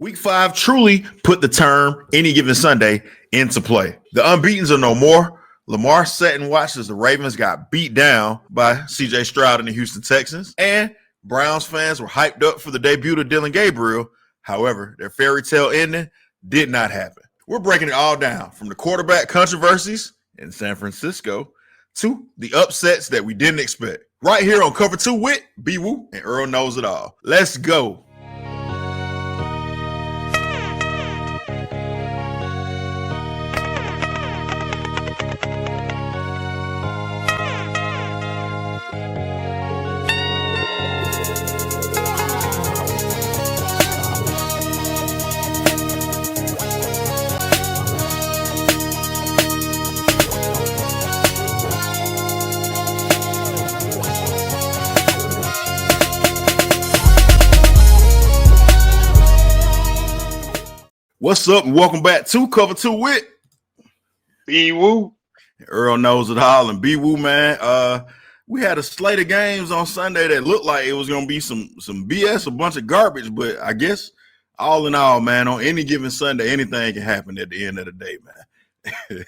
Week 5 truly put the term any given Sunday into play. The unbeatens are no more. Lamar sat and watched as the Ravens got beat down by CJ Stroud and the Houston Texans. And Browns fans were hyped up for the debut of Dillion Gabriel. However, their fairy tale ending did not happen. We're breaking it all down from the quarterback controversies in San Francisco to the upsets that we didn't expect. Right here on Cover 2 with BeeWoo and Earl Knows It All. Let's go. What's up and welcome back to Cover 2 with BeeWoo. Earl Knows It All and BeeWoo, man. We had a slate of games on Sunday that looked like it was going to be some BS, a bunch of garbage, but I guess all in all, man, on any given Sunday, anything can happen at the end of the day, man.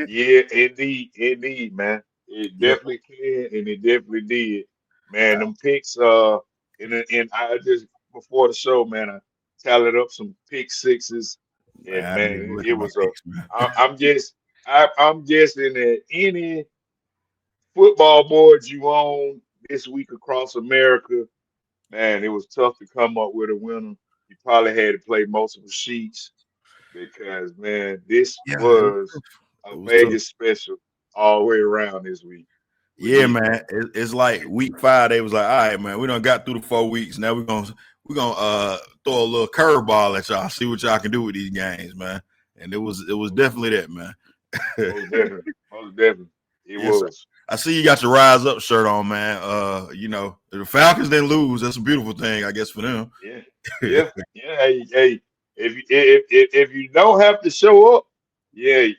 Yeah, indeed, man. It definitely can, and it definitely did. Man, them picks, and I just, before the show, man, I tallied up some pick sixes, and man, it was I'm guessing that any football board you own this week across America, man, it was tough to come up with a winner. You probably had to play multiple sheets because, man, this was a Vegas special all the way around this week. Yeah, man. It's like week 5, they was like, all right, man, we done got through the 4 weeks. Now we're gonna throw a little curveball at y'all, see what y'all can do with these games, man. And it was definitely that, man. Most definitely. It was. I see you got your Rise Up shirt on, man. You know, the Falcons didn't lose. That's a beautiful thing, I guess, for them. Yeah. Hey, if you don't have to show up, you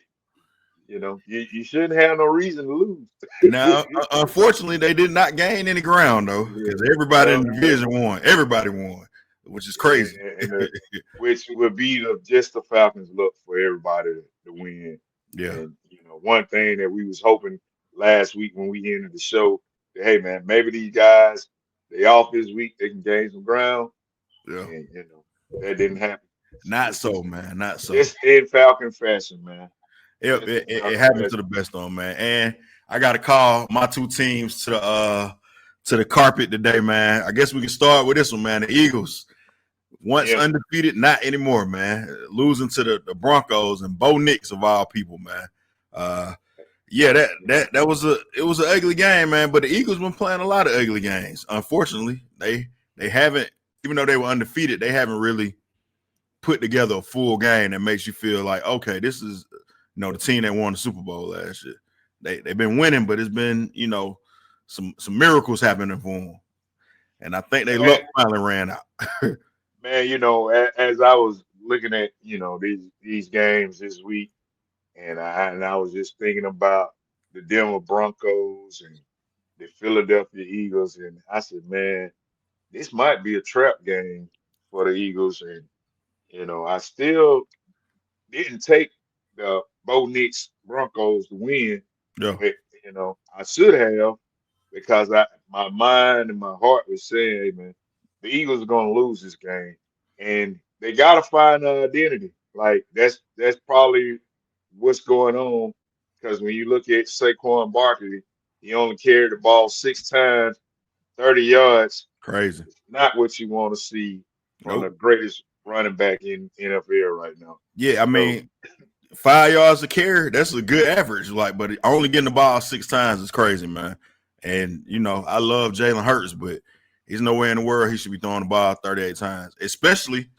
know, you shouldn't have no reason to lose. Now, unfortunately, they did not gain any ground, though, because everybody in the division won. Everybody won, which is crazy. Which would be just the Falcons' look for everybody to win. Yeah. And, you know, one thing that we was hoping last week when we ended the show, that, hey, man, maybe these guys, they off this week, they can gain some ground. Yeah. And, you know, that didn't happen. Not so, man. Not so. It's in Falcon fashion, man. It happened to the best of them, man. And I got to call my two teams to the carpet today, man. I guess we can start with this one, man. The Eagles, once undefeated, not anymore, man. Losing to the Broncos and Bo Nix of all people, man. That was an ugly game, man. But the Eagles been playing a lot of ugly games. Unfortunately, they haven't, even though they were undefeated, they haven't really put together a full game that makes you feel like, okay, this is, you know, the team that won the Super Bowl last year. They've been winning, but it's been, you know, some miracles happening for them. And I think they luck finally ran out. Man, you know, as I was looking at, you know, these games this week, and I was just thinking about the Denver Broncos and the Philadelphia Eagles, and I said, man, this might be a trap game for the Eagles. And, you know, I still didn't take the Bo Nix Broncos to win. Yeah. But, you know, I should have, because my mind and my heart was saying, hey, man, the Eagles are going to lose this game. And they got to find an identity. Like, that's probably what's going on. Because when you look at Saquon Barkley, he only carried the ball 6 times, 30 yards. Crazy. It's not what you want to see from the greatest running back in NFL right now. Yeah, I mean, 5 yards a carry, that's a good average. Like, but only getting the ball 6 times is crazy, man. And, you know, I love Jalen Hurts, but he's nowhere in the world he should be throwing the ball 38 times, especially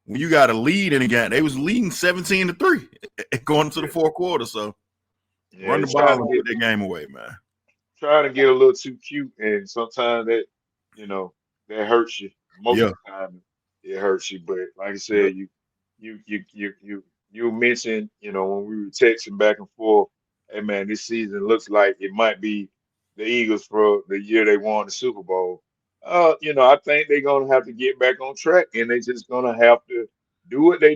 when you got a lead in the game. They was leading 17-3 going into the fourth quarter. So run the ball and put that game away, man. Trying to get a little too cute, and sometimes that, you know, that hurts you. Most of the time it hurts you. But like I said, you mentioned, you know, when we were texting back and forth, hey man, this season looks like it might be the Eagles for the year they won the Super Bowl. You know, I think they're gonna have to get back on track, and they're just gonna have to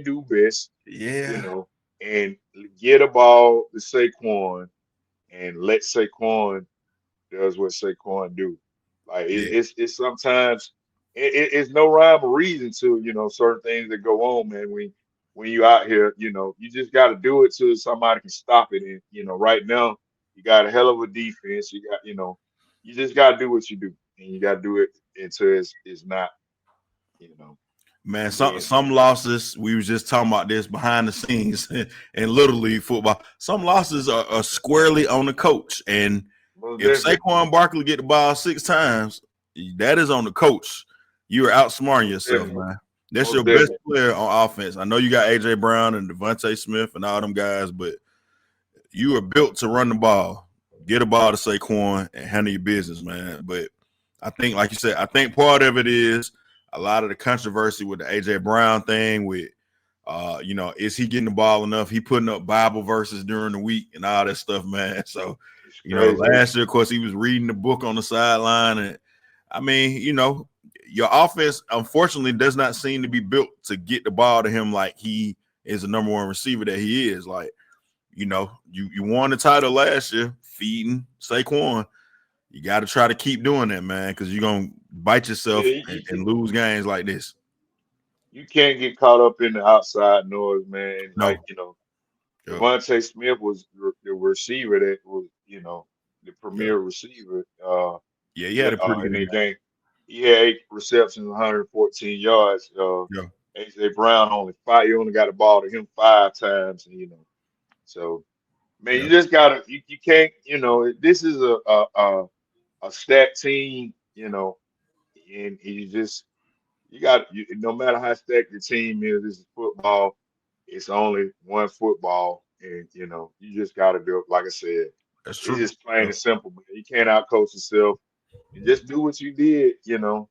do best, Yeah. and get a ball to Saquon and let Saquon does what Saquon do. Like Yeah. it's sometimes it's no rhyme or reason to certain things that go on, man. When you out here, you just got to do it till somebody can stop it. And right now you got a hell of a defense. You got you just got to do what you do, and you got to do it until it's not you know Man, being some losses, we was just talking about this behind the scenes in Little League football. Some losses are squarely on the coach. And most if definitely, Saquon Barkley get the ball 6 times, that is on the coach. You are outsmarting most yourself, definitely, man. That's most your best definitely. player on offense. I know you got A.J. Brown and Devontae Smith and all them guys, but you are built to run the ball, get a ball to Saquon, and handle your business, man. But I think, like you said, I think part of it is a lot of the controversy with the A.J. Brown thing with, is he getting the ball enough? He putting up Bible verses during the week and all that stuff, man. So, It's crazy. last year, of course, he was reading the book on the sideline. And, I mean, your offense, unfortunately, does not seem to be built to get the ball to him like he is the number one receiver that he is. Like, you won the title last year, feeding Saquon. You got to try to keep doing that, man, because you're going to bite yourself Yeah, and lose games like this. you can't get caught up in the outside noise, man. Like, No. Yep. Devontae Smith was the receiver that was, the Yep. premier receiver Yeah, he had a pretty in good that game. game. He had 8 receptions, 114 yards. Yeah. AJ Brown you only got the ball to him 5 times, so man, Yeah. you just gotta you can't, this is a stacked team, and no matter how stacked the team is, this is football. It's only one football, and you just got to do it. Like I said, That's it's true. just plain Yeah. and simple, man. You can't outcoach yourself, and just do what you did, And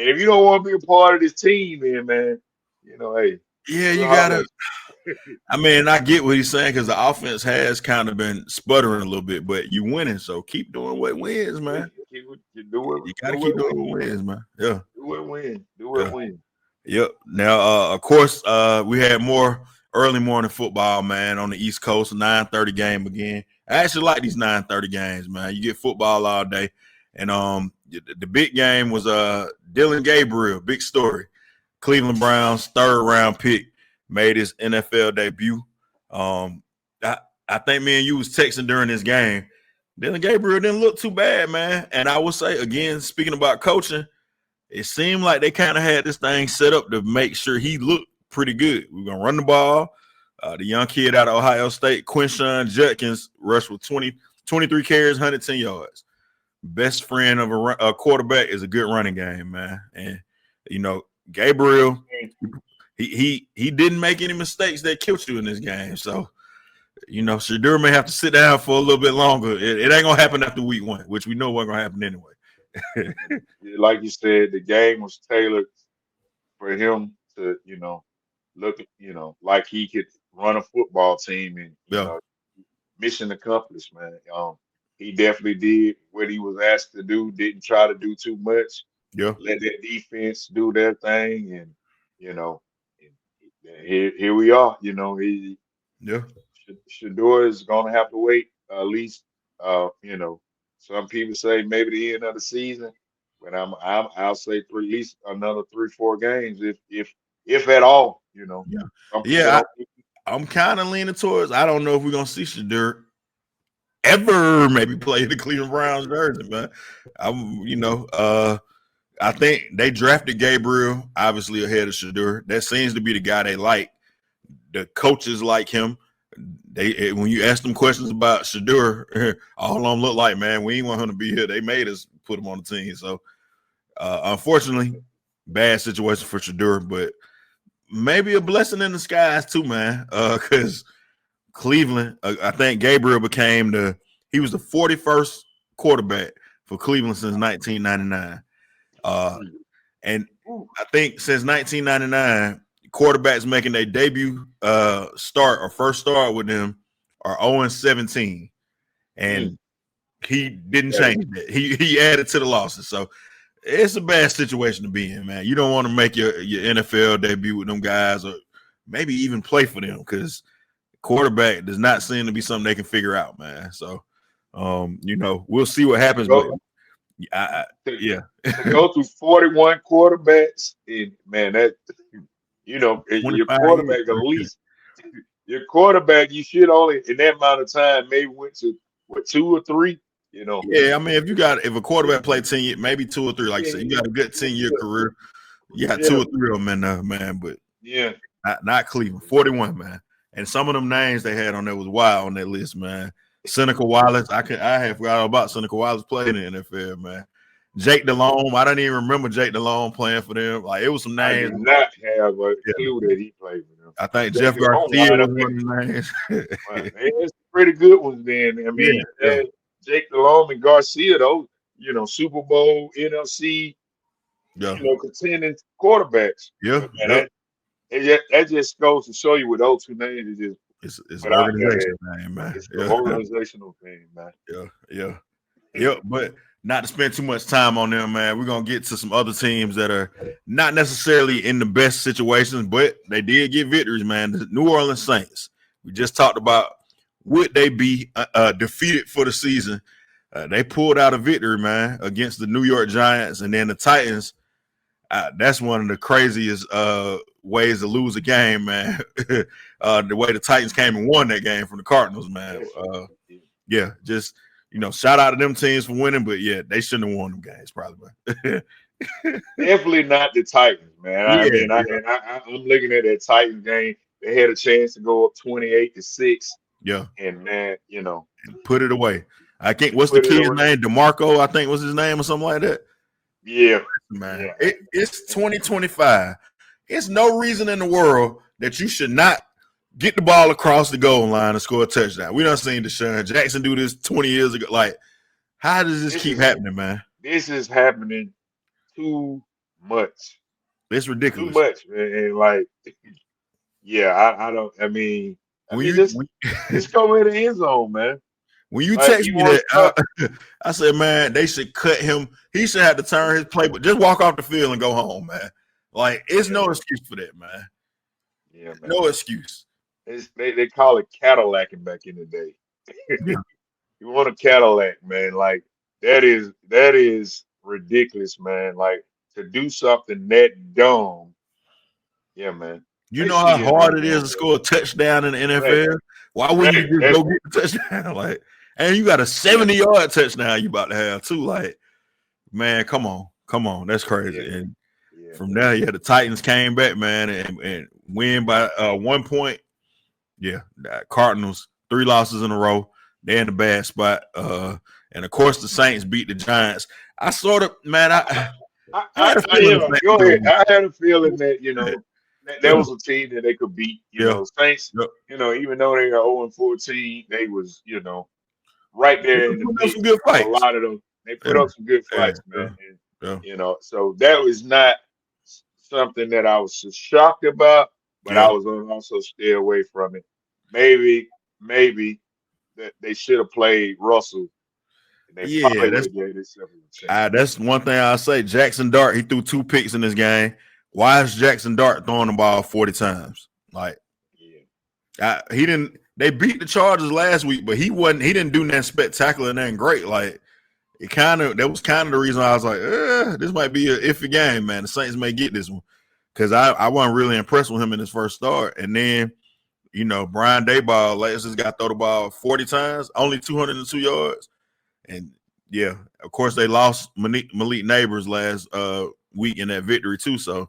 if you don't want to be a part of this team, then man, hey, Yeah, we'll you holler gotta. at you. I mean, I get what he's saying because the offense has kind of been sputtering a little bit, but you winning, so keep doing what wins, Yeah, man. you do it, You got to keep win, doing what wins, man. Yeah. do it, Yeah. win. Yep. Now, of course, we had more early morning football, man, on the East Coast. 9:30 game again. I actually like these 9:30 games, man. You get football all day, and the big game was Dillion Gabriel, big story. Cleveland Browns 3rd-round pick made his NFL debut. Um, I, I think me and you was texting during this game. Dillion Gabriel didn't look too bad, man. And I would say again, speaking about coaching. It seemed like they kind of had this thing set up to make sure he looked pretty good. We're going to run the ball. The young kid out of Ohio State, Quinshawn Judkins, rushed with 23 carries, 110 yards. Best friend of a quarterback is a good running game, man. And, Gabriel, he didn't make any mistakes that killed you in this game. So, Shedeur may have to sit down for a little bit longer. It ain't going to happen after week 1, which we know wasn't going to happen anyway. Like you said, the game was tailored for him to, look, like he could run a football team, and Yeah, mission accomplished, man. He definitely did what he was asked to do. Didn't try to do too much. yeah, Let that defense do their thing, and you know, and here we are. yeah. Shador is gonna have to wait at least. Some people say maybe the end of the season, but I'll say at least another 3-4 games, if at all. Yeah. Some people Yeah, don't. I'm kind of leaning towards. I don't know if we're gonna see Shadur ever maybe play the Cleveland Browns jersey, man. I think they drafted Gabriel obviously ahead of Shadur. That seems to be the guy they like. The coaches like him. When you ask them questions about Shadur, all of them look like, man, we ain't want him to be here. They made us put him on the team. So unfortunately, bad situation for Shadur, but maybe a blessing in disguise too, man. Because Cleveland, I think Gabriel he was the 41st quarterback for Cleveland since 1999. And I think since 1999, quarterbacks making their debut start or first start with them are 0-17. Mm, And he didn't that is change that. He added to the losses. So It's a bad situation to be in, man. You don't want to make your NFL debut with them guys, or maybe even play for them, because quarterback does not seem to be something they can figure out, man. So, we'll see what happens. But to go through 41 quarterbacks, and man, that your quarterback at least your quarterback, you should only in that amount of time maybe went to 2 or 3. Yeah, I mean, if a quarterback played 10 years, maybe 2 or 3, like I said, you got a good 10-year career. You got 2 or 3 of them in there, man. But not Cleveland. 41, man. And some of them names they had on there was wild on that list, man. Seneca Wallace, I had forgot about Seneca Wallace playing in the NFL, man. Jake Delhomme, I don't even remember Jake Delhomme playing for them. Like, it was some names. I did not have a clue that he played for them. I think Jeff Garcia was one of the names. It's pretty good ones then. I mean, Jake Delhomme and Garcia, those, Super Bowl, NFC, contending quarterbacks. Yeah. Man, that just goes to show you with those two names. It's an organizational thing, man. It's an organizational thing, man. Yeah. But not to spend too much time on them, man. We're going to get to some other teams that are not necessarily in the best situations, but they did get victories, man. The New Orleans Saints. We just talked about, would they be defeated for the season? They pulled out a victory, man, against the New York Giants. And then the Titans, that's one of the craziest ways to lose a game, man. The way the Titans came and won that game from the Cardinals, man. Just – shout out to them teams for winning, but they shouldn't have won them games, probably. Definitely not the Titans, man. I'm looking at that Titans game. They had a chance to go up 28-6. Yeah, and man, put it away. I can't. What's the kid's name? DeMarco, I think was his name, or something like that. Yeah, man. It's 2025. It's no reason in the world that you should not get the ball across the goal line and score a touchdown. We done seen Deshaun Jackson do this 20 years ago. Like, how does this keep happening, man? This is happening too much. It's ridiculous. Too much, man. And like, I don't. I mean, just go in the end zone, man. When you text me that, I said, man, they should cut him. He should have to turn his play, but just walk off the field and go home, man. Like, it's no excuse for that, man. Yeah, man. No excuse. They call it Cadillacing back in the day. You want a Cadillac, man? Like that is ridiculous, man. Like to do something that dumb. Yeah, man. You know how hard it is to score a touchdown in the NFL? Right. Why wouldn't you just go get the touchdown? Like, and you got a 70-yard touchdown you about to have too. Like, man, come on, that's crazy. Yeah. And from there, the Titans came back, man, and win by 1 point. Yeah, the Cardinals, 3 losses in a row. They're in a bad spot. And of course, the Saints beat the Giants. I sort of, man, I had a feeling. Go ahead. I had a feeling that that was a team that they could beat. Saints. Even though they are 0-14, they was right there in the mix. Some good fights. A lot of them, they put up some good fights, man. And, so that was not something that I was shocked about, but I was going to also stay away from it. Maybe that they should have played Russell. That's one thing I'll say. Jackson Dart, he threw 2 picks in this game. Why is Jackson Dart throwing the ball 40 times? Like, he didn't. They beat the Chargers last week, but he didn't do nothing spectacular and nothing great. Like, that was kind of the reason I was like, this might be an iffy game, man. The Saints may get this one, because I wasn't really impressed with him in his first start. And then, Brian Daboll just got to throw the ball 40 times, only 202 yards. And, of course, they lost Malik Neighbors last week in that victory, too. So,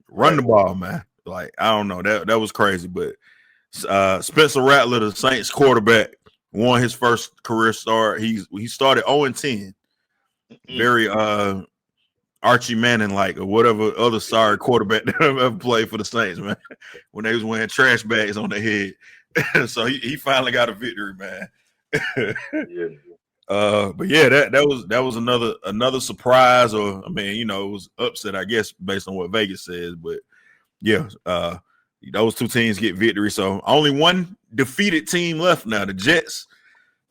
run the ball, man. Like, I don't know. That was crazy. But Spencer Rattler, the Saints quarterback, won his first career start. He started 0-10. Very Archie Manning-like, or whatever other sorry quarterback that ever played for the Saints, man, when they was wearing trash bags on their head. So he finally got a victory, man. But that was another surprise, or it was upset, I guess, based on what Vegas says. But those 2 teams get victory. So only one defeated team left now. The Jets.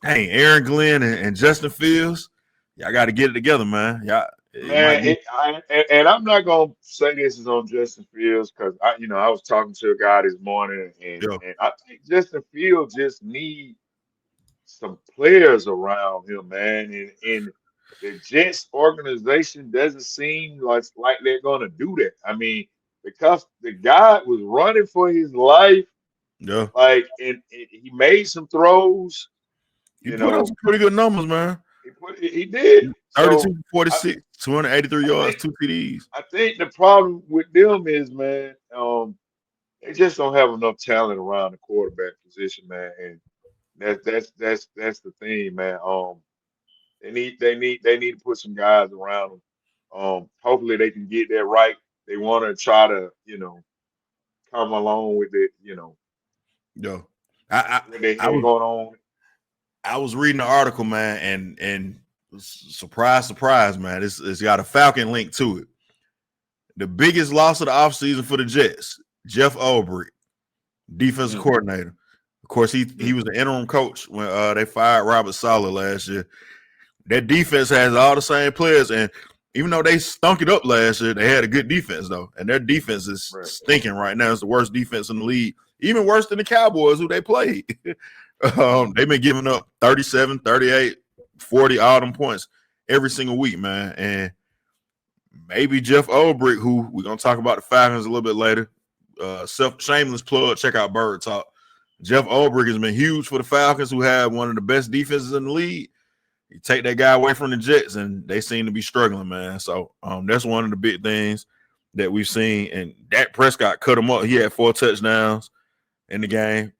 Dang, Aaron Glenn and Justin Fields. Y'all got to get it together, man. It might Man, be. and I'm not gonna say this is on Justin Fields because I was talking to a guy this morning Yeah, and I think Justin Fields just need some players around him, man. And the Jets organization doesn't seem like they're gonna do that. I mean, because the guy was running for his life, yeah. and he made some throws, He you put up know, some pretty good numbers, man. he did. 32 So for I, 46, 283 I yards, think 2 TDs. I think the problem with them is, man, they just don't have enough talent around the quarterback position, man. And that's the thing, man. They need to put some guys around them. Hopefully they can get that right. They want to try to, come along with it, Yo, I what they I had was going on. I was reading the article, man, and surprise, surprise, man. It's got a Falcon link to it. The biggest loss of the offseason for the Jets, Jeff Ulbrich, defensive Mm, coordinator. Of course, he mm, was the interim coach when they fired Robert Saleh last year. That defense has all the same players, and even though they stunk it up last year, they had a good defense though, and their defense is right. stinking right now. It's the worst defense in the league, even worse than the Cowboys who they played. Mm, They've been giving up 37, 38, 40 all them points every single week, man. And maybe Jeff Ulbrich, who we're gonna talk about the Falcons a little bit later. Shameless plug. Check out Bird Talk. Jeff Ulbrich has been huge for the Falcons, who have one of the best defenses in the league. You take that guy away from the Jets, and they seem to be struggling, man. So that's one of the big things that we've seen. And Dak Prescott cut him up. He had 4 touchdowns in the game.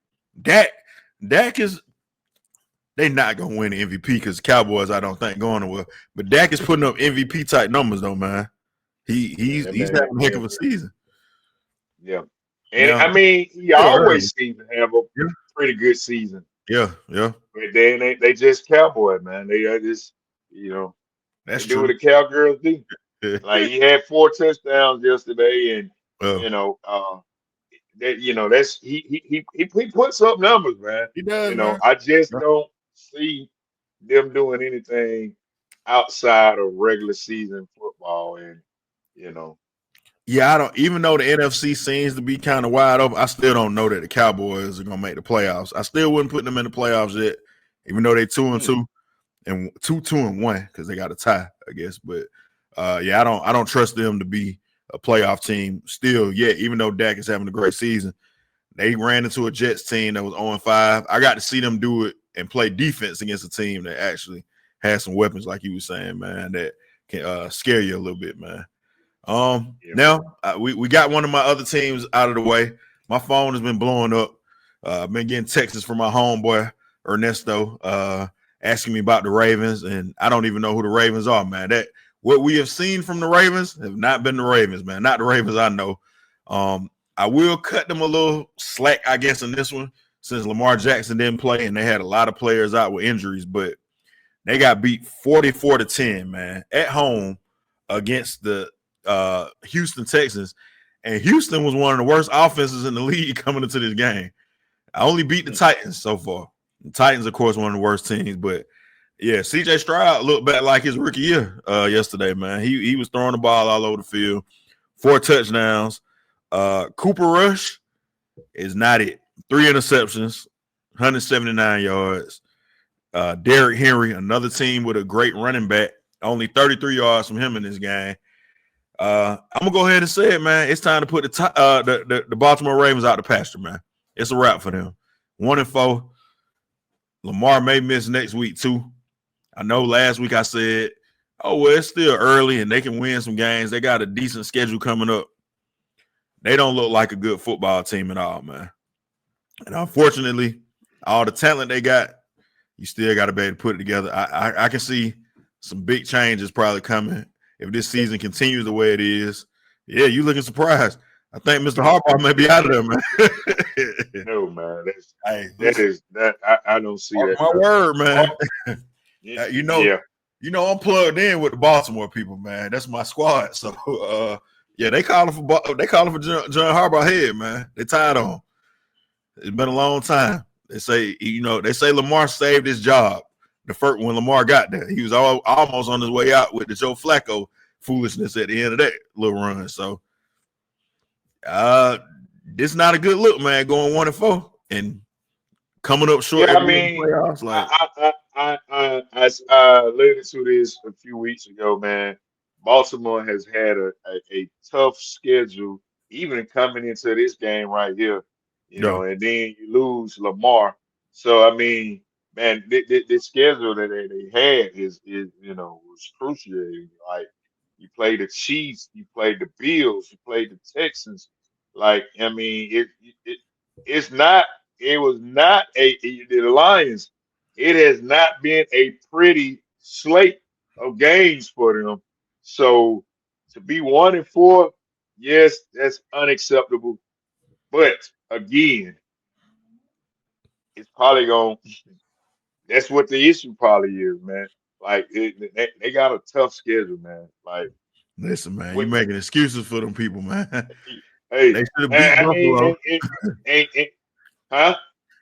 Dak is they not gonna win the MVP because Cowboys, I don't think, going to well. But Dak is putting up MVP type numbers though, man. man, He's that he's man having a heck playing of a well. season. Yeah. And Now, I mean, he still early. always seems to have a Yeah, pretty good season. yeah. But then they just cowboy, man. They are just, they That's do what true. the cowgirls do. Like he had 4 touchdowns yesterday, and Well, you know, that's he puts up numbers, man. he does, man. I just Yeah. don't see them doing anything outside of regular season football, and you know, Yeah, I don't. Even though the NFC seems to be kind of wide open, I still don't know that the Cowboys are gonna make the playoffs. I still wouldn't put them in the playoffs yet, even though they 2-2 and 2-1 because they got a tie, I guess. But yeah, I don't trust them to be a playoff team still yet. Even though Dak is having a great season, they ran into a Jets team that was 0-5. I got to see them do it and play defense against a team that actually has some weapons, like you were saying, man, that can scare you a little bit, man. yeah, Now we got one of my other teams out of the way. My phone has been blowing up. I've been getting texts from my homeboy Ernesto asking me about the Ravens, and I don't even know who the Ravens are, man. That what we have seen from the Ravens have not been the Ravens, man. Not the Ravens I know. I will cut them a little slack, I guess, in this one since Lamar Jackson didn't play and they had a lot of players out with injuries, but they got beat 44-10, man, at home against the Houston Texans. And Houston was one of the worst offenses in the league coming into this game. I only beat the Titans so far. The Titans, of course, one of the worst teams. But yeah, CJ Stroud looked back like his rookie year yesterday, man. He was throwing the ball all over the field, 4 touchdowns. Cooper Rush is not it. 3 interceptions, 179 yards. Derrick Henry, another team with a great running back, only 33 yards from him in this game. I'm gonna go ahead and say it, man. It's time to put the Baltimore Ravens out the pasture, man. It's a wrap for them. 1-4. Lamar may miss next week too. I know last week I said, "Oh well, it's still early and they can win some games. They got a decent schedule coming up." They don't look like a good football team at all, man. And unfortunately, all the talent they got, you still got to be able to put it together. I can see some big changes probably coming if this season continues the way it is. Yeah, you looking surprised. I think Mr. Harbaugh may be out of there, man. no, man, Hey, that listen, is that I don't see mark that my coming. word, man. Yeah, I'm plugged in with the Baltimore people, man. That's my squad. So, yeah, they calling for John Harbaugh head, man. They tired of him. It's been a long time. They say Lamar saved his job. The first when Lamar got there, he was almost on his way out with the Joe Flacco foolishness at the end of that little run. So this not a good look, man, going 1-4 and coming up short Yeah, I every year in the mean, playoffs. Like, I alluded to this a few weeks ago, man. Baltimore has had a tough schedule, even coming into this game right here, yo, and then you lose Lamar. So, I mean, man, the schedule that they had was cruciating. Like, you play the Chiefs, you play the Bills, you play the Texans. Like, I mean, it's not. It was not the Lions. It has not been a pretty slate of games for them. So to be 1-4, yes, that's unacceptable. But again, it's probably going. That's what the issue probably is, man. Like they got a tough schedule, man. Like listen, man, you what? making excuses for them people, man. Hey, They should have beat I mean, Buffalo. huh?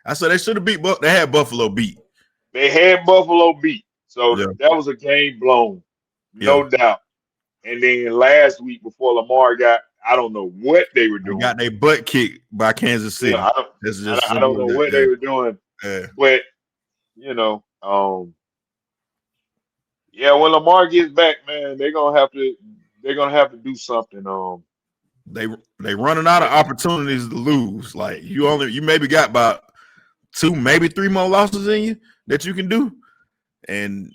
I said they should have beat. They had Buffalo beat. They had Buffalo beat, so Yeah, that was a game blown, yeah. no doubt. And then last week before Lamar got, I don't know what they were They doing. got their butt kicked by Kansas City. Yeah, That's just I don't simple know as what they that. were doing, Yeah. but yeah, when Lamar gets back, man, they're gonna have to do something. They running out of opportunities to lose. Like you maybe got about 2, maybe 3 more losses in you that you can do, and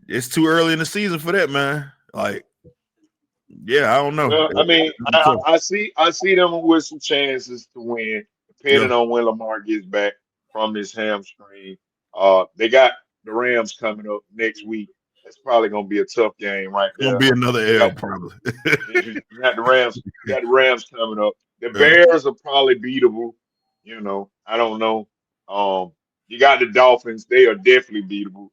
it's too early in the season for that, man. Like, yeah, I don't know. Well, I mean, I see them with some chances to win, Yeah, depending on when Lamar gets back from this hamstring. They got the Rams coming up next week. That's probably gonna be a tough game right it's gonna there. be another You L got probably. you got the Rams. You got the Rams coming up. The Yeah. Bears are probably beatable. I don't know. You got the Dolphins. They are definitely beatable.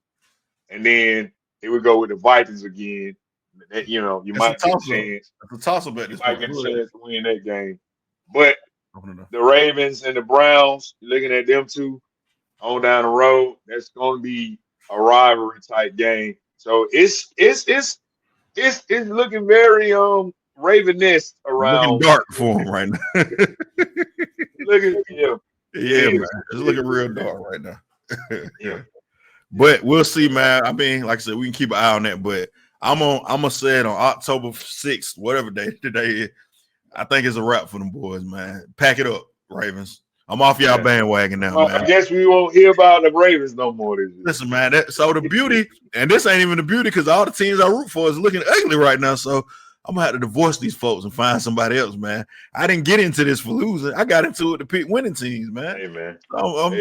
And then here we go with the Vikings again. You It's a might get a toss up. chance. It's a toss up at You this might point. get a Go ahead. chance to win that game. But Open it up. the Ravens and the Browns, looking at them two on down the road, that's going to be a rivalry type game. So it's looking very Ravenist Looking around. dark for him right now. Looking, yeah, Yeah, it man. is. It's It looking is. real dark right now. Yeah. But we'll see, man. I mean, like I said, we can keep an eye on that. But I'm gonna say it on October 6th, whatever day today is. I think it's a wrap for them boys, man. Pack it up, Ravens. I'm off y'all Yeah. bandwagon now, Well, man. I guess we won't hear about the Ravens no more this year. Listen, man. So the beauty, and this ain't even the beauty, because all the teams I root for is looking ugly right now. So I'm gonna have to divorce these folks and find somebody else, man. I didn't get into this for losing. I got into it to pick winning teams, man. Hey, man. I'm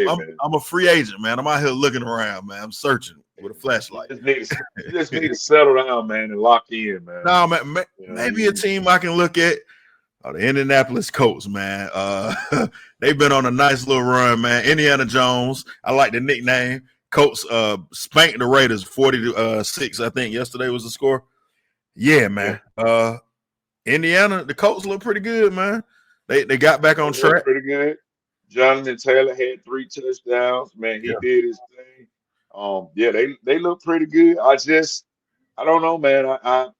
a free agent, man. I'm out here looking around, man. I'm searching with a flashlight. You just need to settle down, man, and lock in, man. No, man. Maybe a team I can look at. The Indianapolis Colts, man. They've been on a nice little run, man. Indiana Jones. I like the nickname. Colts spanked the Raiders 40-6, I think yesterday was the score. Yeah, man. Yeah. Indiana, the Colts look pretty good, man. They got back on track. Pretty good. Jonathan Taylor had 3 touchdowns. Man, he did his thing. Yeah, they look pretty good. I don't know, man.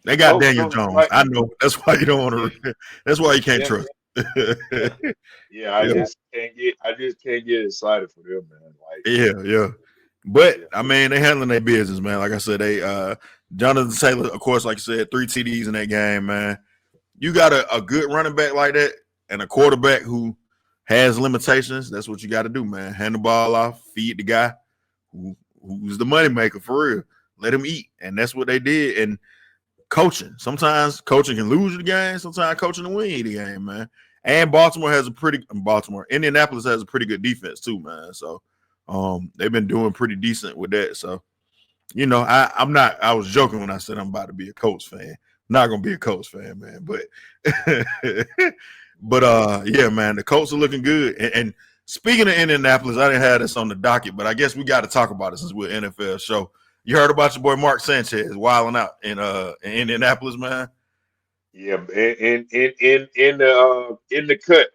They got Daniel Jones. Like, I know. That's why you don't want to. That's why you can't trust. I just can't get excited for them, man. Like, yeah. But I mean, they handling their business, man. Like I said, they Jonathan Taylor, of course, like I said, 3 TDs in that game, man. You got a good running back like that and a quarterback who has limitations. That's what you got to do, man. Hand the ball off, feed the guy who's the moneymaker for real. Let him eat, and that's what they did. And coaching. Sometimes coaching can lose you the game. Sometimes coaching can win you the game, man. And Indianapolis has a pretty good defense too, man. So they've been doing pretty decent with that. So, I was joking when I said I'm about to be a Colts fan. Not gonna be a Colts fan, man. But yeah, man, the Colts are looking good. And speaking of Indianapolis, I didn't have this on the docket, but I guess we got to talk about it since we're an NFL show. You heard about your boy Mark Sanchez wilding out in Indianapolis, man? Yeah, in the cut.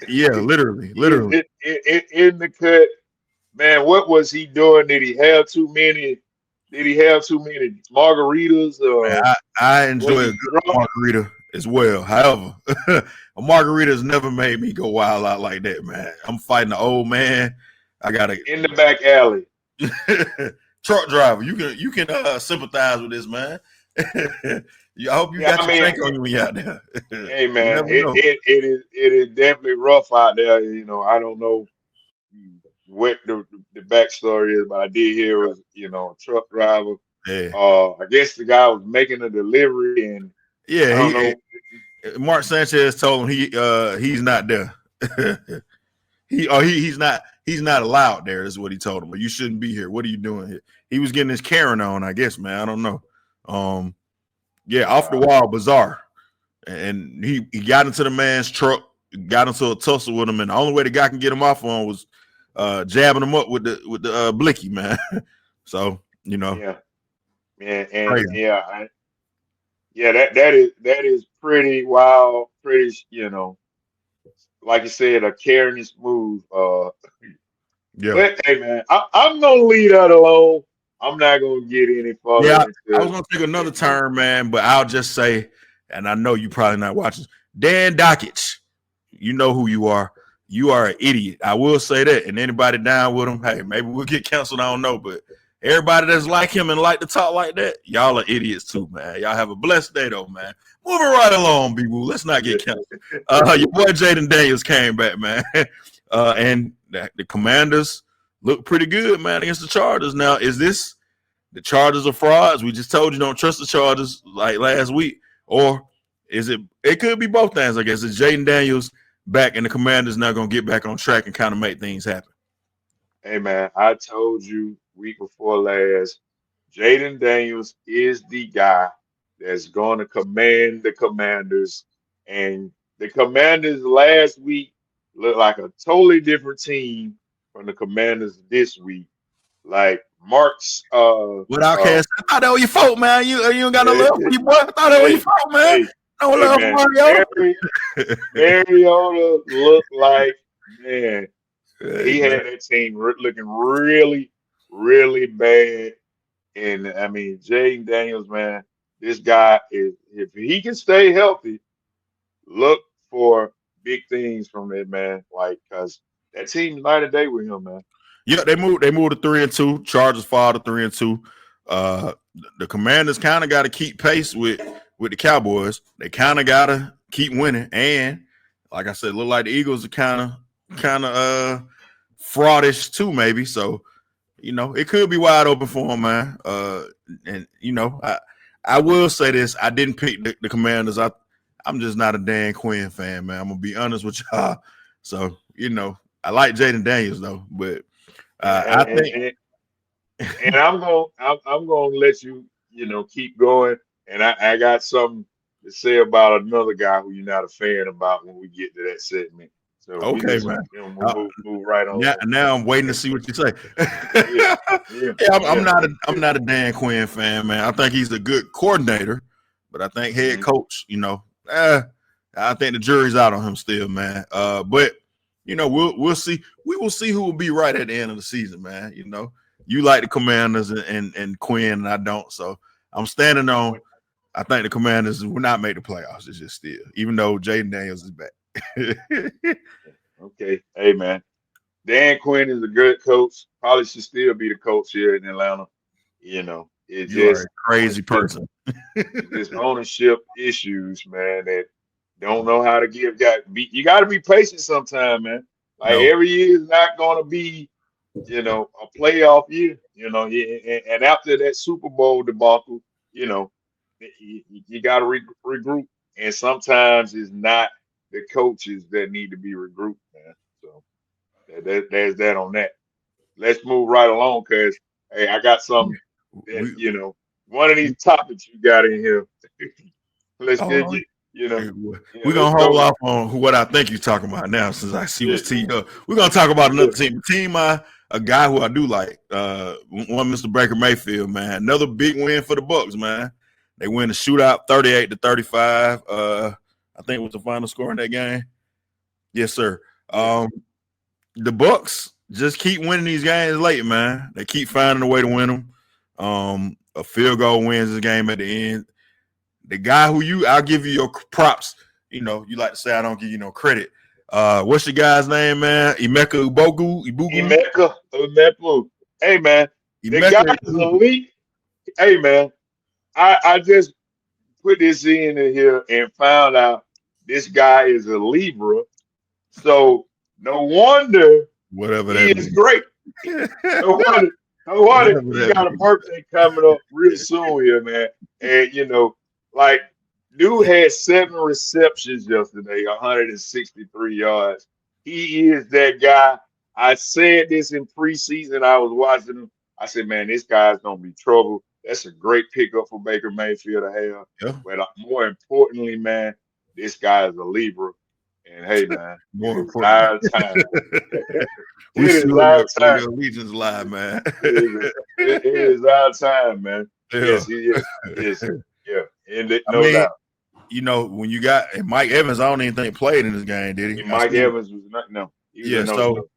Yeah, literally. In the cut, man. What was he doing? Did he have too many did he have too many margaritas? Man, I enjoy Was a he good drunk? margarita as well. However, a margarita has never made me go wild out like that, man. I'm fighting an old man. I got a In the back alley. truck driver. You can sympathize with this, man. I hope you Yeah, got I your mean, tank on you when you're out there. hey You man, never it, know. it it is it is definitely rough out there. I don't know what the backstory is, but I did hear it was a truck driver. Yeah, I guess the guy was making a delivery, and yeah. I don't know. Mark Sanchez told him he's not there. He's not allowed there. Is what he told him. You shouldn't be here. What are you doing here? He was getting his Karen on, I guess, man. I don't know. Yeah, off the Wow. wall, bizarre. And he got into the man's truck, got into a tussle with him, and the only way the guy can get him off on was jabbing him up with the blicky, man. So Yeah, yeah, and crazy. yeah, that is pretty wild, pretty like you said, a careless move. Yeah, But hey, man, I'm gonna leave that alone. I'm not gonna get any yeah. further I into was gonna take it. another turn, man, but I'll just say, and I know you probably not watching. Dan Dockich, you know who you are. You are an idiot. I will say that. And anybody down with him, hey, maybe we'll get canceled. I don't know, but everybody that's like him and like to talk like that, y'all are idiots too, man. Y'all have a blessed day, though, man. Moving right along, BeeWoo. Let's not get canceled. Your boy Jayden Daniels came back, man, and the Commanders look pretty good, man, against the Chargers. Now, is this the Chargers are frauds? We just told you don't trust the Chargers like last week, or is it? It could be both things, I guess. Is Jayden Daniels back and the Commanders now going to get back on track and kind of make things happen? Hey man, I told you week before last, Jayden Daniels is the guy that's going to command the Commanders, and the Commanders last week looked like a totally different team from the Commanders this week. Like Mark's, Without Cass, I thought that was your fault, man. You don't got no hey, love for your boy. I thought that was your hey, fault, man. hey, No hey, love for man, Mariota. Mariota looked like, man. Hey, He man. had that team looking really, really bad. And I mean, Jayden Daniels, man, this guy is, if he can stay healthy, look for big things from that man. Like, cause that team's night and day with him, man. Yeah, they moved to 3-2. Chargers fall to 3-2. Uh, the Commanders kind of got to keep pace with the Cowboys. They kind of got to keep winning, and like I said, look like the Eagles are kind of fraudish too, maybe. So it could be wide open for them, man. And I will say this: I didn't pick the Commanders. I'm just not a Dan Quinn fan, man. I'm gonna be honest with y'all. So I like Jayden Daniels though, but And I and, think and, and I'm gonna let you keep going. And I got something to say about another guy who you're not a fan about when we get to that segment. So we okay, just man. move right Now, on. now I'm waiting to see what you say. Yeah, Yeah, yeah, I'm yeah, not a Dan Quinn fan, man. I think he's a good coordinator, but I think head hmm coach, I think the jury's out on him still, man. But we'll see. We will see who will be right at the end of the season, man. You like the Commanders and Quinn, and I don't. So I'm standing on. I think the Commanders will not make the playoffs. It's just still, even though Jayden Daniels is back. Okay. Hey man, Dan Quinn is a good coach. Probably should still be the coach here in Atlanta. It's You are a just crazy ownership. person. It's just ownership issues, man. That don't know how to give guys. You got to be patient sometime, man. Like No. every year is not going to be, a playoff year. And after that Super Bowl debacle, you know, you got to regroup. And sometimes it's not the coaches that need to be regrouped, man. So there's that on that. Let's move right along, cause hey, I got something that We, one of these topics you got in here. Let's hold get on. you. You know, yeah. We're Let's gonna hold go. off on what I think you're talking about now, since I see Yeah, what's teed up. We're gonna talk about yeah. another team. A guy who I do like. One Mr. Baker Mayfield, man. Another big win for the Bucks, man. They win the shootout 38-35. I think it was the final score in that game. Yes, sir. Yeah. The Bucks just keep winning these games late, man. They keep finding a way to win them. A field goal wins this game at the end. The guy I'll give you your props. You like to say I don't give you no credit. What's your guy's name, man? Emeka Ibugu. Emeka. Hey, man. The Emeka guy's elite. Hey, man. I just put this in here and found out this guy is a Libra. So no wonder whatever he that is means. Great. No wonder he got a birthday coming up real soon here, man. And dude had 7 receptions yesterday, 163 yards. He is that guy. I said this in preseason. I was watching him. I said, man, this guy's gonna be trouble. That's a great pickup for Baker Mayfield to have. Yeah. But more importantly, man, this guy is a Libra. And hey, man, it's our time. We it is our time. Legion's live, man. it is our time, man. Yeah. Yes. Yeah. And no doubt. When you got Mike Evans, I don't even think played in this game, did he? Mike Evans was not. No. So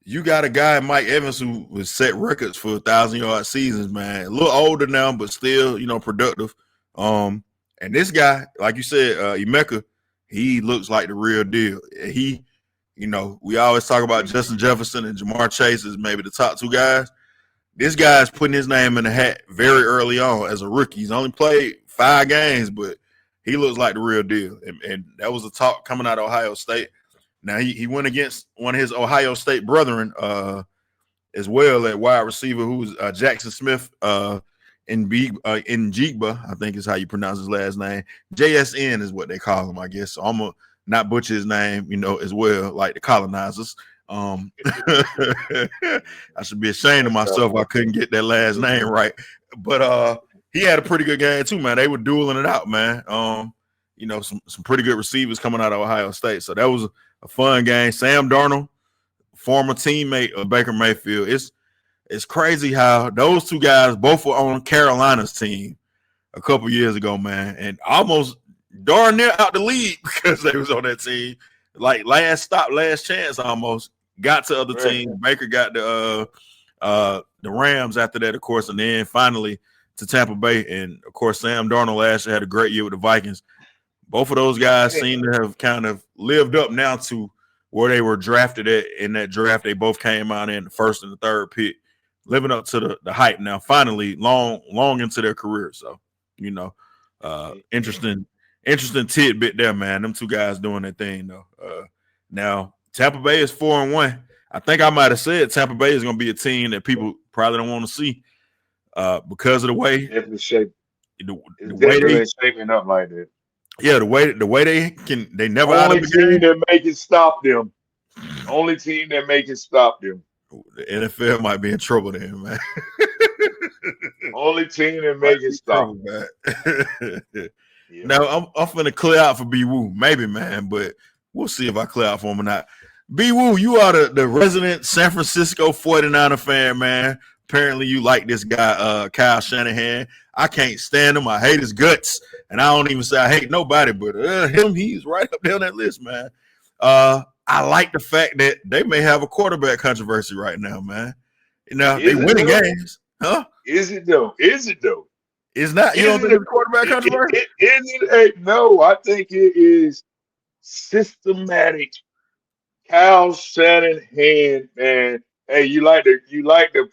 you got a guy, Mike Evans, who was set records for 1,000-yard seasons, man. A little older now, but still, productive. And this guy, like you said, Emeka, he looks like the real deal. He, we always talk about Justin Jefferson and Jamar Chase as maybe the top 2 guys. This guy's putting his name in the hat very early on as a rookie. He's only played 5 games, but he looks like the real deal. And that was a talk coming out of Ohio State. Now, he went against one of his Ohio State brethren as well at wide receiver, who was Jackson Smith in Jigba, I think is how you pronounce his last name. JSN is what they call him, I guess. So I'm going to not butcher his name, as well, like the colonizers. I should be ashamed of myself if I couldn't get that last name right. But he had a pretty good game too, man. They were dueling it out, man. Some pretty good receivers coming out of Ohio State. So that was a fun game. Sam Darnold, former teammate of Baker Mayfield. It's crazy how those 2 guys both were on Carolina's team a couple years ago, man, and almost darn near out the league because they was on that team. Like last chance almost. Got to other teams. Baker got the Rams after that, of course, and then finally to Tampa Bay. And, of course, Sam Darnold last year had a great year with the Vikings. Both of those guys seem to have kind of lived up now to where they were drafted at in that draft. They both came out in the 1st and the 3rd pick, living up to the hype now, finally, long into their career. So, interesting tidbit there, man. Them 2 guys doing their thing, though. Now, Tampa Bay is 4-1. I think I might have said Tampa Bay is going to be a team that people probably don't want to see because of the way. Definitely shaping up like that. Yeah, the way they never Only out of the team game. that make it stop them. Only team that make it stop them. The NFL might be in trouble then, man. Only team that make it stop. Man. Yeah. Now I'm finna clear out for BeeWoo, maybe, man, but we'll see if I clear out for him or not. BeeWoo, you are the resident San Francisco 49er fan, man. Apparently you like this guy, Kyle Shanahan. I can't stand him. I hate his guts. And I don't even say I hate nobody, but him, he's right up there on that list, man. I like the fact that they may have a quarterback controversy right now, man. They winning games. Huh? Is it though? It's not. You don't think it's a quarterback controversy? No, I think it is systematic. Kyle Shanahan, man. Hey, you like to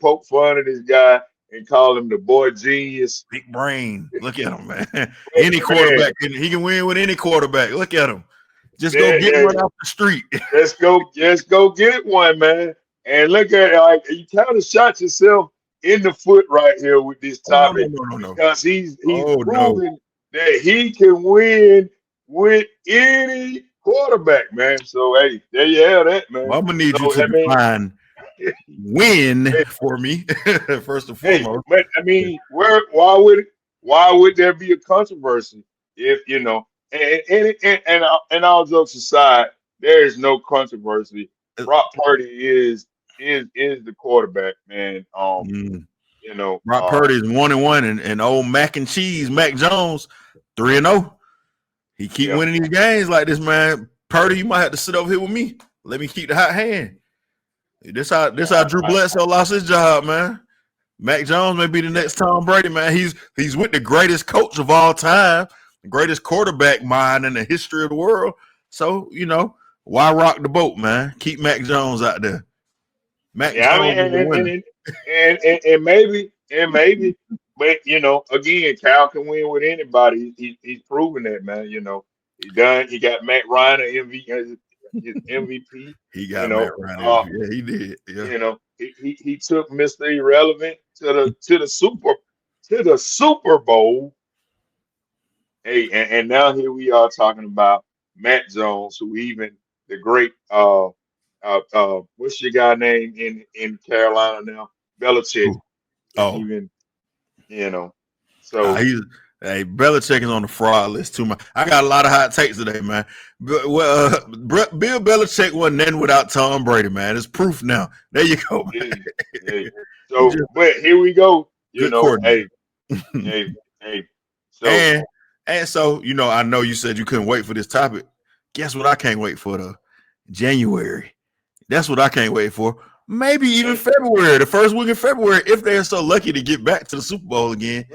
poke fun at this guy and call him the boy genius. Big brain. Look at him, man. Any quarterback, he can win with any quarterback. Look at him. Just go get one off the street. Let's go get one, man. And look at it, you kind of shot yourself in the foot right here with this topic. No. Because he's proving that he can win with any quarterback, man. So hey, there you have that, man. Well, I'm gonna need you to define win for me first and foremost. But I mean, why would there be a controversy if and all jokes aside, there is no controversy. Brock Purdy is the quarterback, man. Brock Purdy is 1-1, and old Mac and Cheese, Mac Jones, 3-0. He keep winning these games like this, man. Purdy, you might have to sit over here with me. Let me keep the hot hand. This how Drew Bledsoe lost his job, man. Mac Jones may be the next Tom Brady, man. He's with the greatest coach of all time, the greatest quarterback mind in the history of the world. So, why rock the boat, man? Keep Mac Jones out there. Mac Yeah, I mean, Jones is the winner. and maybe, but again, Cal can win with anybody. He's proven that, man. He done. He got Matt Ryan his MVP. He You got Matt know, Ryan. Yeah, he did. Yeah. he took Mr. Irrelevant to the Super Bowl. Hey, and now here we are talking about Matt Jones, who even the great what's your guy name in Carolina now? Belichick Ooh. can Oh, even you know. So he's hey, Belichick is on the fraud list too much. I got a lot of hot takes today, man. Bill Belichick wasn't in without Tom Brady, man. It's proof now. There you go, man. yeah, yeah. He So just but here we go. good coordinator. Hey. So and so, I know you said you couldn't wait for this topic. Guess what I can't wait for though? January. That's what I can't wait for. Maybe even February, the first week of February, if they're so lucky to get back to the Super Bowl again.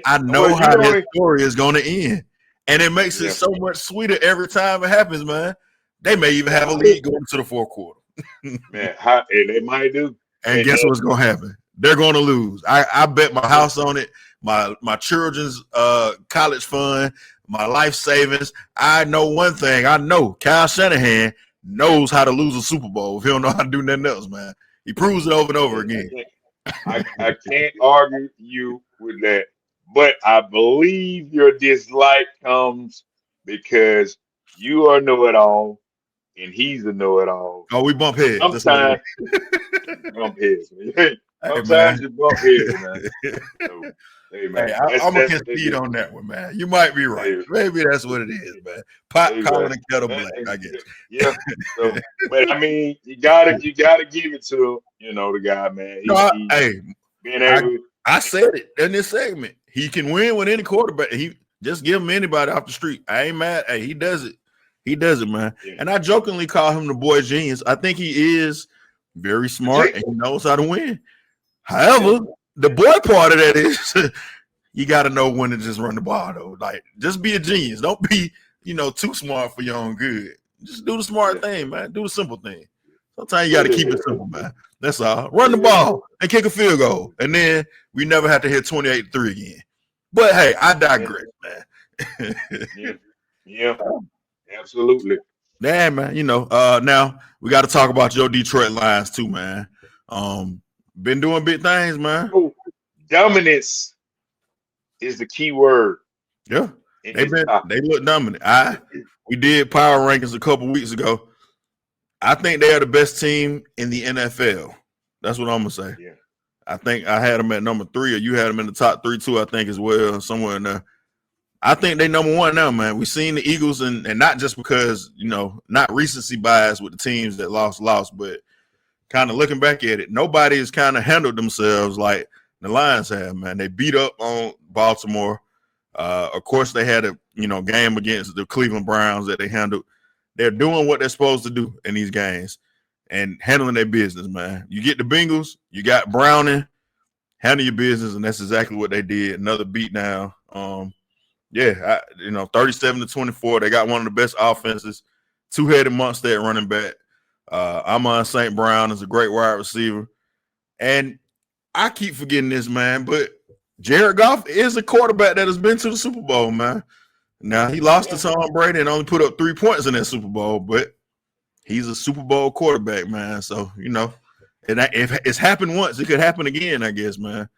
I know how that story is going to end. And it makes it so much sweeter every time it happens, man. They may even have a lead going to the fourth quarter. man, they might do. And guess what's going to happen? They're going to lose. I bet my house on it, my children's college fund, my life savings. I know one thing. I know Kyle Shanahan knows how to lose a Super Bowl if he don't know how to do nothing else, man. He proves it over and over again. I can't argue you with that, but I believe your dislike comes because you are know-it-all and he's a know-it-all. Oh, we bump heads. Sometimes bump heads. Man. Sometimes you bump heads, man. So, hey, man. Hey, I'm gonna concede on that one, man. You might be right. Hey, maybe that's what it is, man. Pot calling the kettle black, I guess. Yeah. So, but I mean, you gotta give it to the guy, man. Being able. I said it in this segment. He can win with any quarterback. He just give him anybody off the street. I ain't mad. Hey, he does it. He does it, man. Yeah. And I jokingly call him the boy genius. I think he is very smart and he knows how to win. However, the boy part of that is you got to know when to just run the ball, though. Like, just be a genius. Don't be, too smart for your own good. Just do the smart thing, man. Do the simple thing. Sometimes you got to keep it simple, man. That's all. Run the ball and kick a field goal. And then we never have to hit 28-3 again. But, hey, I digress, man. Yeah, absolutely. Yeah, man. Now we got to talk about your Detroit Lions, too, man. Been doing big things, man. Oh, dominance is the key word. Yeah, they look dominant. We did power rankings a couple weeks ago. I think they are the best team in the NFL. That's what I'm gonna say. Yeah. I think I had them at number 3, or you had them in the top 3 too. I think as well, somewhere in there. I think they number 1 now, man. We've seen the Eagles, and not just because not recency bias with the teams that lost, but kind of looking back at it, nobody has kind of handled themselves like the Lions have, man. They beat up on Baltimore. Of course, they had a game against the Cleveland Browns that they handled. They're doing what they're supposed to do in these games and handling their business, man. You get the Bengals, you got Browning, handle your business, and that's exactly what they did. Another beatdown. 37-24. They got one of the best offenses. Two-headed monster at running back. Amon St. Brown is a great wide receiver. And I keep forgetting this, man, but Jared Goff is a quarterback that has been to the Super Bowl, man. Now, he lost to Tom Brady and only put up 3 points in that Super Bowl, but he's a Super Bowl quarterback, man. So, if it's happened once, it could happen again, I guess, man.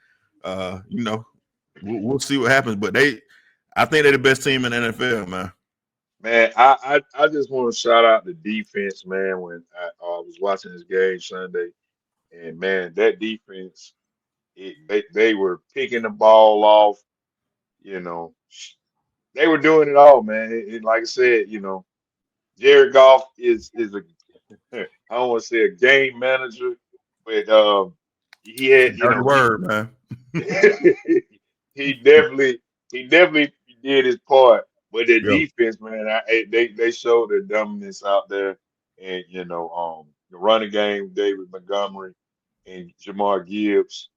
We'll see what happens. But I think they're the best team in the NFL, man. Man, I just want to shout out the defense, man. When I was watching this game Sunday, and man, that defense, they were picking the ball off. They were doing it all, man. Like I said, Jared Goff is a I don't want to say a game manager, but he had word, man. he definitely did his part. But the defense, man, they showed their dominance out there, and the running game, David Montgomery and Jamar Gibbs,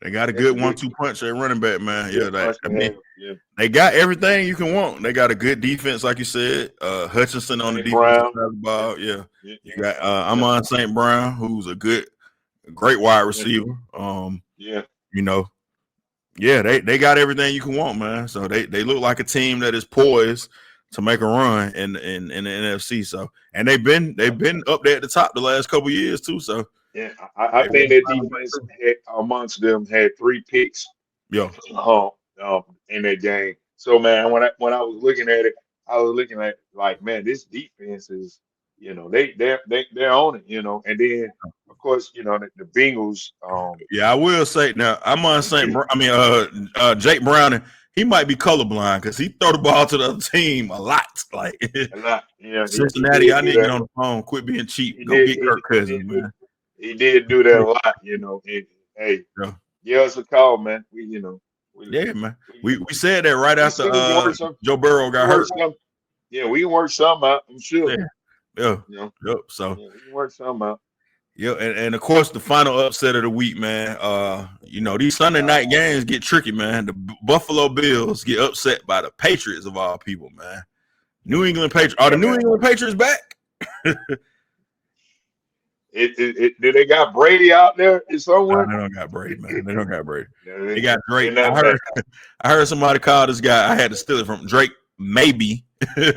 They got a That's a good good 1-2 punch at running back, man. yeah, Yeah, punch to have. Yeah. they got everything you can want. They got a good defense, like you said. Hutchinson on the St. defensive Brown. side of the Yeah. ball. Yeah. Yeah. You got Yeah. Amon St. Brown, who's a great wide Yeah. receiver. Yeah. You know, yeah, they got everything you can want, man. So they look like a team that is poised to make a run in the NFC. So and they've been up there at the top the last couple of years too. So Yeah. I they've think been that finding a way defense through. amongst them had 3 picks Yeah, in that game. So man, when I was looking at it, I was looking at like, man, this defense is, they're on it, and then of course, the Bengals, yeah. I will say now I'm on St. I mean, Jake Browning. He might be colorblind because he throw the ball to the other team a lot. Like a lot, he Cincinnati, did I do need to that. get on the phone. Quit being cheap. He Go did get he, Kirk he Cousins, did do man. he did do that a lot, and hey, Yeah, give us a call, man. We yeah, man. we, We said that right we after still can work some Joe Burrow got work hurt. some yeah, we can work something out, I'm sure. Yeah, yeah, You know, yep. So. yeah, we can work something out. Yeah, and of course the final upset of the week, man. These Sunday night games get tricky, man. The Buffalo Bills get upset by the Patriots of all people, man. New England Patriots. Are the New England Patriots back? Do they got Brady out there somewhere? They don't got Brady, man. They don't got Brady. No, They got they're Drake. not back. I heard somebody call this guy. I had to steal it from Drake maybe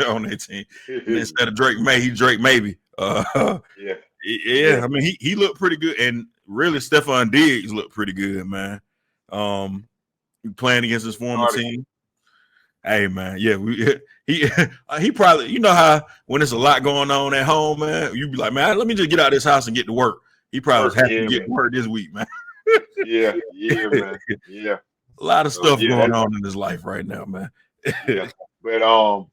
on that team. And instead of Drake May, he's Drake maybe. Yeah. Yeah, I mean he looked pretty good, and really Stephon Diggs looked pretty good, man. Playing against his former team. Hey man, yeah, he probably, you know how when there's a lot going on at home, man, you be like, man, let me just get out of this house and get to work. He probably was happy to get to work this week, man. Yeah, man. Yeah. A lot of stuff going on in his life right now, man. Yeah. But I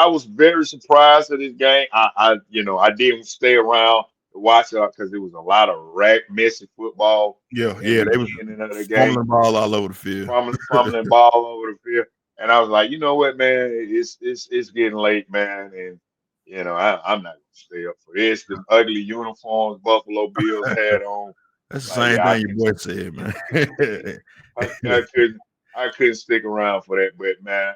was very surprised at this game. I didn't stay around to watch it because there was a lot of messy football. Yeah, they was fumbling ball all over the field. Fumbling ball over the field. And I was like, you know what, man, it's getting late, man, and I'm not gonna stay up for this. The ugly uniforms Buffalo Bills had on. That's the same thing your boy said, man. I couldn't stick around for that, but man,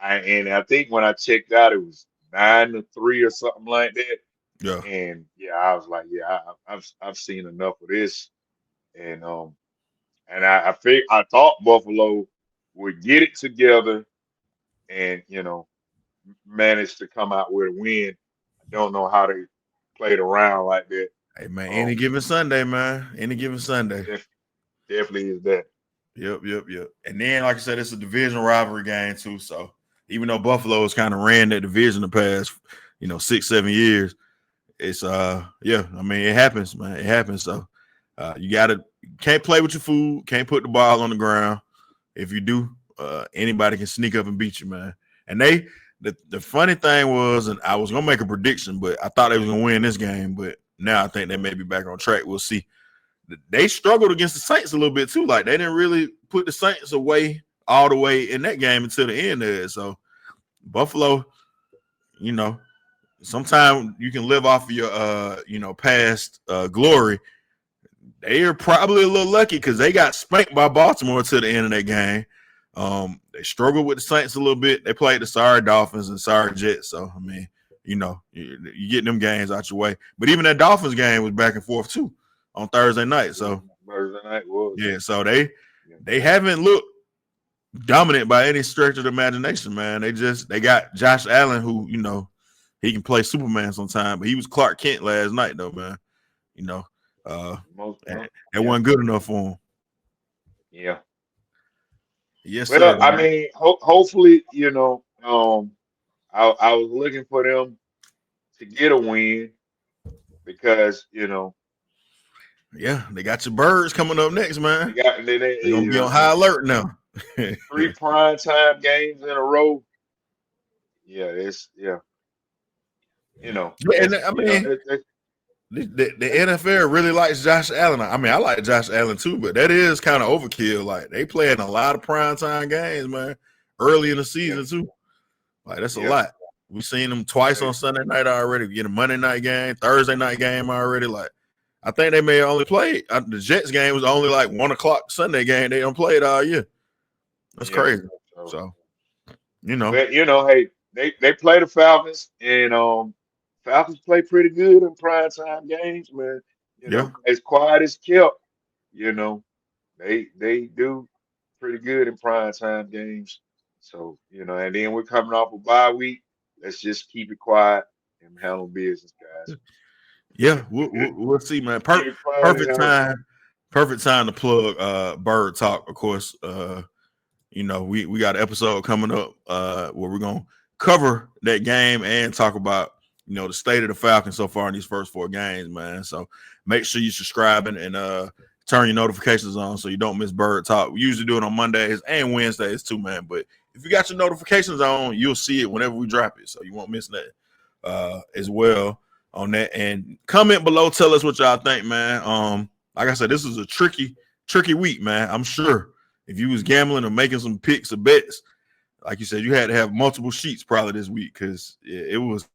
I think when I checked out, it was 9-3 or something like that. Yeah. And I was like, I've seen enough of this, and I thought Buffalo would get it together, and manage to come out with a win. I don't know how they played around like that. Hey man, any given Sunday, man. Any given Sunday. Definitely is that. Yep. And then, like I said, it's a division rivalry game too. So even though Buffalo has kind of ran that division the past, 6-7 years, it's I mean, it happens, man. It happens. So you can't play with your food, can't put the ball on the ground. If you do, anybody can sneak up and beat you, man. And the funny thing was, and I was gonna make a prediction, but I thought they was gonna win this game, but now I think they may be back on track. We'll see. They struggled against the Saints a little bit too. Like they didn't really put the Saints away all the way in that game until the end of it. So Buffalo, sometimes you can live off of your past glory. They are probably a little lucky because they got spanked by Baltimore to the end of that game. They struggled with the Saints a little bit. They played the sorry Dolphins and sorry Jets. So I mean, you get them games out your way. But even that Dolphins game was back and forth too on Thursday night. So Thursday night was. Yeah, so they haven't looked dominant by any stretch of the imagination, man. They got Josh Allen, who he can play Superman sometime, but he was Clark Kent last night though, man. That wasn't good enough for him. Yeah. Yes, but sir. I mean, hopefully, I was looking for them to get a win because yeah, they got your Birds coming up next, man. They're gonna be on high alert now. 3 primetime games in a row. Yeah, And I mean, the NFL really likes Josh Allen. I mean, I like Josh Allen too, but that is kind of overkill. Like they playing a lot of primetime games, man, early in the season too. Like that's a lot. We've seen them twice on Sunday night already. We get a Monday night game, Thursday night game already. Like I think they may have only played. The Jets game was only like 1 o'clock Sunday game. They don't play it all year. That's crazy. So, But hey, they play the Falcons, and Falcons play pretty good in prime time games, man. As quiet as kept, they do pretty good in prime time games. So, and then we're coming off a bye week. Let's just keep it quiet and handle business, guys. Yeah, we'll see, man. Perfect time to plug Bird Talk, of course. We got an episode coming up where we're gonna cover that game and talk about the state of the Falcons so far in these first 4 games, man. So make sure you subscribing and turn your notifications on so you don't miss Bird Talk. We usually do it on Mondays and Wednesdays too, man. But if you got your notifications on, you'll see it whenever we drop it, so you won't miss that as well on that. And comment below, tell us what y'all think, man. Like I said, this is a tricky week, man. I'm sure if you was gambling or making some picks or bets, like you said, you had to have multiple sheets probably this week because it was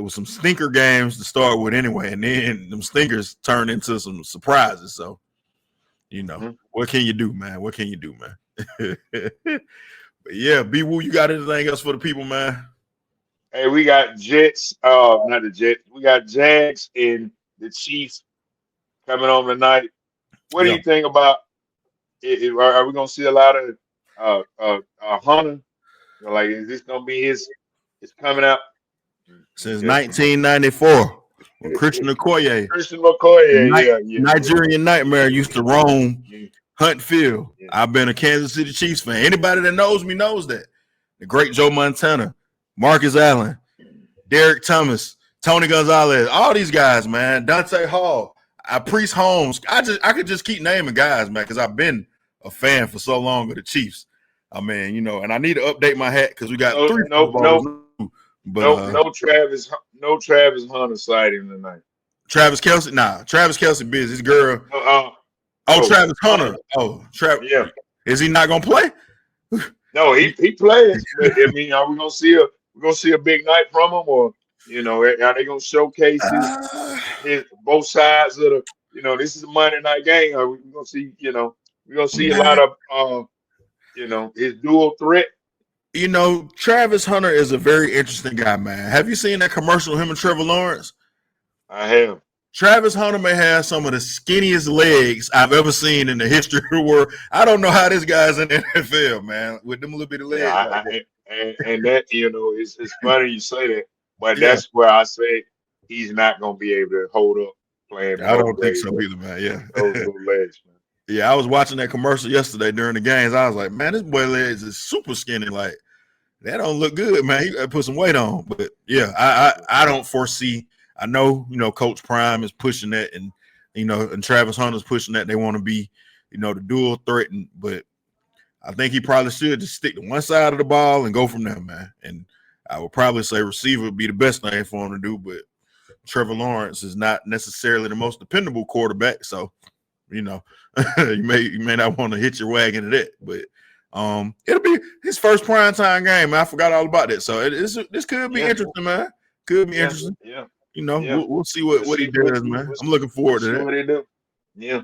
some stinker games to start with anyway, and then them stinkers turned into some surprises. So, what can you do, man? What can you do, man? But yeah, BeeWoo, you got anything else for the people, man? Hey, we got Jets, not the Jets. We got Jags and the Chiefs coming on tonight. What do you think about? Are we gonna see a lot of Hunter? Like, is this gonna be his coming out? Since 1994, when Christian Okoye, Nigerian Nightmare used to roam Hunt Field. I've been a Kansas City Chiefs fan. Anybody that knows me knows that. The great Joe Montana, Marcus Allen, Derek Thomas, Tony Gonzalez, all these guys, man. Dante Hall, Priest Holmes. I could just keep naming guys, man, because I've been a fan for so long of the Chiefs. I mean, and I need to update my hat because we got 3 footballers. But no Travis Hunter sighting tonight. Travis Kelce, Travis Kelce busy. His girl. Travis Hunter. Travis. Yeah. Is he not gonna play? No, he plays. I mean, are we gonna see a big night from him, or are they gonna showcase his both sides of the? This is a Monday night game. Are we gonna see? We're gonna see a lot of his dual threat. Travis Hunter is a very interesting guy, man. Have you seen that commercial of him and Trevor Lawrence? I have. Travis Hunter may have some of the skinniest legs I've ever seen in the history of the world. I don't know how this guy's in the NFL, man, with them little bitty legs. And that, it's funny you say that, but that's where I say he's not going to be able to hold up playing. I don't think so either, man. Yeah. Those little legs, man. Yeah, I was watching that commercial yesterday during the games. I was like, man, this boy legs is super skinny. Like, that don't look good, man. You got to put some weight on. But, yeah, I don't foresee. I know, Coach Prime is pushing that, and and Travis Hunter's pushing that. They want to be, the dual threat, but I think he probably should just stick to one side of the ball and go from there, man. And I would probably say receiver would be the best thing for him to do, but Trevor Lawrence is not necessarily the most dependable quarterback, so you may not want to hit your wagon to that, but it'll be his first primetime game, man. I forgot all about that, so this could be interesting, man. Could be interesting. Yeah. We'll see what he does, man. I'm looking forward to that. What he do. Yeah.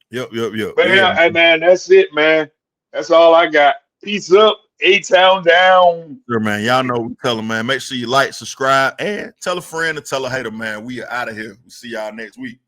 Yep. But hey, man, that's it, man. That's all I got. Peace up. A-Town down. Sure, man. Y'all know what we tell them, man. Make sure you like, subscribe, and tell a friend and tell a hater, man. We are out of here. We'll see y'all next week.